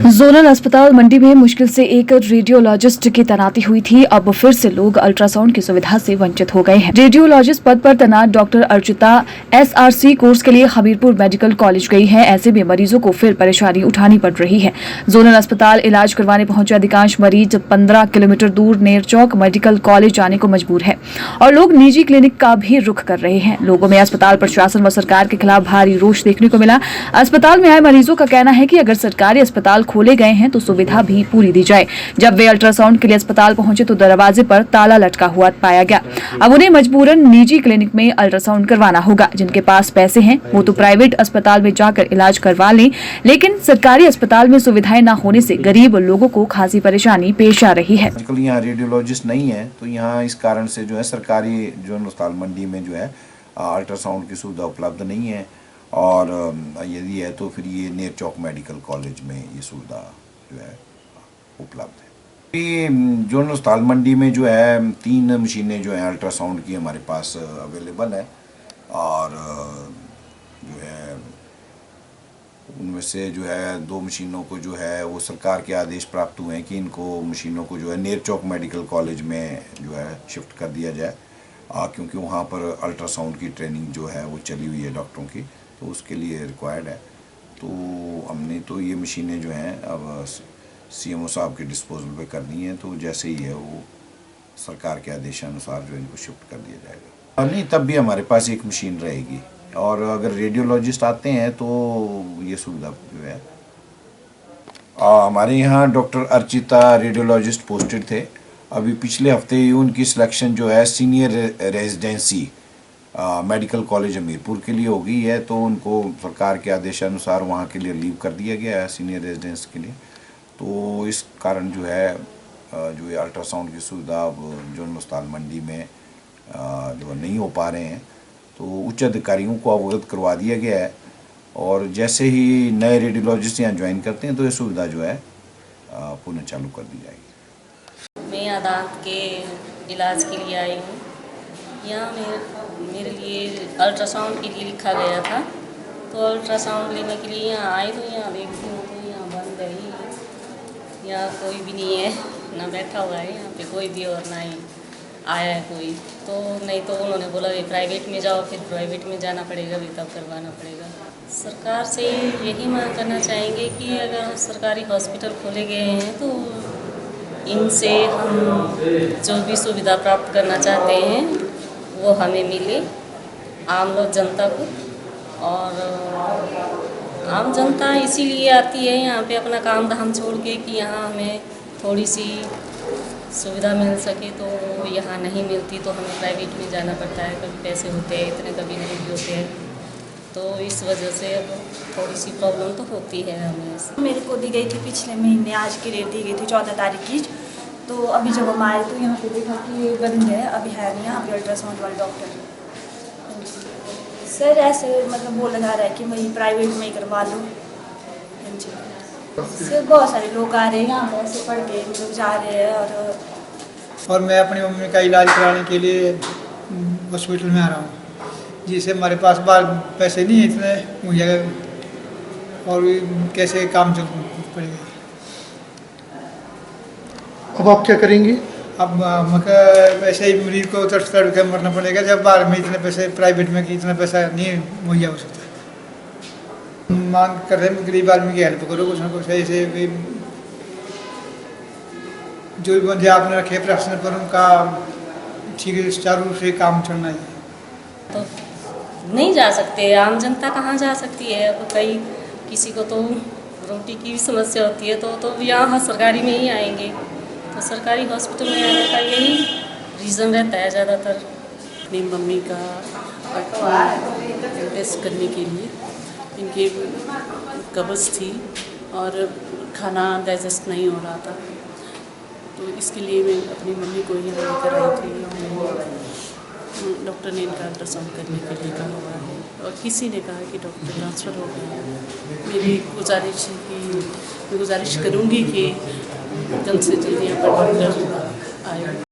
Zonal अस्पताल मंडी में मुश्किल से एक रेडियोलॉजिस्ट की तैनाती हुई थी। अब फिर से लोग अल्ट्रासाउंड की सुविधा से वंचित हो गए हैं। रेडियोलॉजिस्ट पद पर तैनात डॉक्टर अर्चिता SRC कोर्स के लिए हमीरपुर मेडिकल कॉलेज गई है। ऐसे में मरीजों को फिर परेशानी उठानी पड़ रही है। जोनल अस्पताल इलाज करवाने पहुंचे अधिकांश मरीज 15 किलोमीटर दूर नेरचौक मेडिकल कॉलेज जाने को मजबूर है और लोग निजी क्लिनिक का भी रुख कर रहे हैं। लोगों में अस्पताल प्रशासन व सरकार के खिलाफ भारी रोष देखने को मिला। अस्पताल में आए मरीजों का कहना है कि अगर सरकारी अस्पताल खोले गए हैं तो सुविधा भी पूरी दी जाए। जब वे अल्ट्रासाउंड के लिए अस्पताल पहुंचे तो दरवाजे पर ताला लटका हुआ पाया गया। अब उन्हें मजबूरन निजी क्लिनिक में अल्ट्रासाउंड करवाना होगा। जिनके पास पैसे हैं वो तो प्राइवेट अस्पताल में जाकर इलाज करवा लें, लेकिन सरकारी अस्पताल में सुविधाएं न होने से गरीब लोगों को खासी परेशानी पेश आ रही है। आजकल यहाँ रेडियोलॉजिस्ट नहीं है तो यहाँ इस कारण से जो है सरकारी जोनल अस्पताल मंडी में जो है अल्ट्रासाउंड की सुविधा उपलब्ध नहीं है और यदि है तो फिर ये नेरचौक मेडिकल कॉलेज में ये सुविधा जो है उपलब्ध है। ये जोनल अस्पताल मंडी में जो है 3 मशीनें जो हैं अल्ट्रासाउंड की हमारे पास अवेलेबल है और जो है उनमें से जो है 2 मशीनों को जो है वो सरकार के आदेश प्राप्त हुए हैं कि इनको मशीनों को जो है नेरचौक मेडिकल कॉलेज में जो है शिफ्ट कर दिया जाए क्योंकि वहाँ पर अल्ट्रासाउंड की ट्रेनिंग जो है वो चली हुई है डॉक्टरों की, तो उसके लिए रिक्वायर्ड है। तो हमने तो ये मशीनें जो हैं अब CMO साहब के डिस्पोजल पे करनी है, तो जैसे ही है वो सरकार के आदेशानुसार जो इनको शिफ्ट कर दिया जाएगा। नहीं, तब भी हमारे पास एक मशीन रहेगी और अगर रेडियोलॉजिस्ट आते हैं तो ये सुविधा जो है हमारे यहाँ डॉक्टर अर्चिता रेडियोलॉजिस्ट पोस्टेड थे। अभी पिछले हफ्ते ही उनकी सिलेक्शन जो है senior residency medical college Hamirpur के लिए हो गई है, तो उनको सरकार के आदेशानुसार वहाँ के लिए लीव कर दिया गया है सीनियर रेजिडेंस के लिए। तो इस कारण जो है जो ये अल्ट्रासाउंड की सुविधा अब जोनल अस्पताल मंडी में जो नहीं हो पा रहे हैं, तो उच्च अधिकारियों को अवगत करवा दिया गया है और जैसे ही नए रेडियोलॉजिस्ट यहाँ ज्वाइन करते हैं तो ये सुविधा जो है पुनः चालू कर दी जाएगी। मैं दांत के इलाज के लिए आई हूँ। यहाँ मेरे लिए अल्ट्रासाउंड के लिए लिखा गया था, तो अल्ट्रासाउंड लेने के लिए यहाँ आई तो यहाँ देखती हूँ तो यहाँ बंद है, यहाँ कोई भी नहीं है, ना बैठा हुआ है यहाँ पे कोई भी और ना ही आया है कोई। तो नहीं तो उन्होंने बोला ये प्राइवेट में जाओ, फिर प्राइवेट में जाना पड़ेगा, भी तब करवाना पड़ेगा। सरकार से यही मांग करना चाहेंगे कि अगर सरकारी हॉस्पिटल खोले गए हैं तो इनसे हम जो भी सुविधा प्राप्त करना चाहते हैं वो हमें मिले, आम लोग जनता को। और आम जनता इसीलिए आती है यहाँ पे अपना काम धाम छोड़ के कि यहाँ हमें थोड़ी सी सुविधा मिल सके, तो यहाँ नहीं मिलती तो हमें प्राइवेट में जाना पड़ता है। कभी पैसे होते हैं इतने, कभी नहीं भी होते हैं, तो इस वजह से थोड़ी सी प्रॉब्लम तो होती है हमें। मेरे को दी गई थी पिछले महीने, आज की डेट दी गई थी 14 तारीख की। तो अभी जब हम आए तो यहाँ पे देखा कि ये बंद है, अभी है नहीं यहाँ पे अल्ट्रासाउंड वाले डॉक्टर। सर ऐसे मतलब बोला जा रहा है कि वही प्राइवेट में ही करवा लो। सर बहुत सारे लोग आ रहे हैं यहाँ पे ऐसे पढ़ के मतलब जा रहे हैं और मैं अपनी मम्मी का इलाज कराने के लिए हॉस्पिटल में आ रहा हूँ, जिससे हमारे पास बार पैसे नहीं है इतने मुझे, और कैसे काम चल पड़ेगा। अब आप क्या करेंगे? अब पैसे ही मरीज को तड़ के मरना पड़ेगा जब बाहर में इतने पैसे, प्राइवेट में कि इतना पैसा नहीं मुहैया हो सकता। मांग कर रहे हैं गरीब आदमी की हेल्प करो कुछ ना कुछ ऐसे भी, जो भी बंदे आपने रखे प्रश्न पर उनका ठीक है सुचारू रूप से काम चलना है। तो नहीं जा सकते, आम जनता कहाँ जा सकती है। अब कई किसी को तो रोटी की भी समस्या होती है तो यहाँ सरकारी में ही आएंगे, तो सरकारी हॉस्पिटल में आने का यही रीज़न रहता है ज़्यादातर। अपनी मम्मी का टेस्ट करने के लिए, इनकी कब्ज़ थी और खाना डाइजेस्ट नहीं हो रहा था, तो इसके लिए मैं अपनी मम्मी को यहाँ लेकर आई थी। डॉक्टर ने इनका अल्ट्रासाउंड करने के लिए कहा हुआ है और किसी ने कहा कि डॉक्टर ट्रांसफ़र हो गया है। मेरी गुजारिश है कि मैं गुजारिश करूँगी कि जल्द से जल्द यहाँ पर डॉक्टर आए।